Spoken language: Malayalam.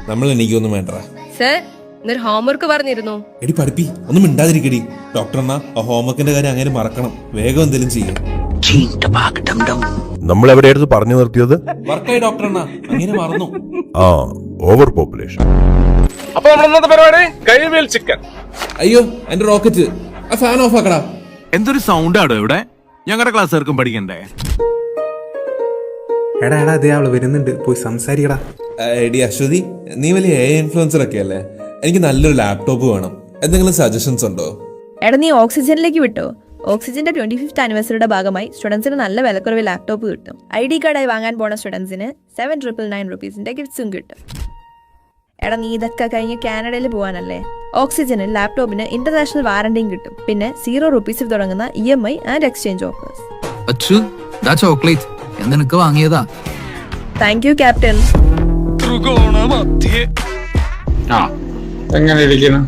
നമ്മൾ എനിക്കൊന്നും വേണ്ട. സർ, ഇന്നൊരു ഹോംവർക്ക് പറഞ്ഞിരുന്നു. എടി പഠിപ്പി, ഒന്നും മിണ്ടാതിരിക്കടി. ഡോക്ടർ എന്നാ ആ ഹോംവർക്കിന്റെ കാര്യം അങ്ങനെ മറക്കണം. വേഗം എന്തെങ്കിലും ചെയ്യും. നമ്മൾ എവിടെയായിരുന്നു പറഞ്ഞു നിർത്തിയത്? വർക്കായി ഡോക്ടർ എന്നാ അങ്ങനെ മറന്നു. ആ, ഓവർ പോപ്പുലേഷൻ. അപ്പൊ നമ്മൾ ഇന്നത്തെ പരിപാടി കൈവേൽ ചിക്കൻ. അയ്യോ എന്റെ റോക്കറ്റ്, ആ ഫാൻ ഓഫ് ആക്കടാ. എന്തൊരു സൗണ്ട് ആടോ ഇവിടെ? ഞങ്ങളുടെ ക്ലാസ്സുകാർക്കും പഠിക്കണ്ടേ? എടാ അതേ അവള് വരുന്നുണ്ട്, പോയി സംസാരിക്കടാ. എടി അശ്വതി, നീ വലിയ ഇൻഫ്ലുവൻസർ ഒക്കെ അല്ലേ? എനിക്ക് നല്ലൊരു ലാപ്ടോപ്പ് വേണം. എന്തെങ്കിലും സജഷൻസ് ഉണ്ടോ? എടാ നീ ഓക്സിജനിലേക്ക് വിട്ടോ. ഓക്സിജന്റെ 25th ആനിവേഴ്സറിയുടെ ഭാഗമായി സ്റ്റുഡൻസിന് നല്ല വിലക്കുറവ് ലാപ്ടോപ്പ് കിട്ടും. ID കാർഡായി വാങ്ങാൻ പോണ സ്റ്റുഡൻസിന് 7,999 rupeesന്റെ ഗിഫ്റ്റ്സും കിട്ടും. എടാ നീ ഇതൊക്കെ കഴിഞ്ഞ് കാനഡയിൽ പോകാനല്ലേ? ഓക്സിജനിൽ ലാപ്ടോപ്പിന് ഇന്റർനാഷണൽ വാറണ്ടിയും കിട്ടും. പിന്നെ 0 rupees തുടങ്ങുന്ന EMI and exchange offers. Chocolate ഞാൻ നിനക്ക് വാങ്ങിയതാ. Thank you captain. എങ്ങനെ ഇരിക്കുന്നു?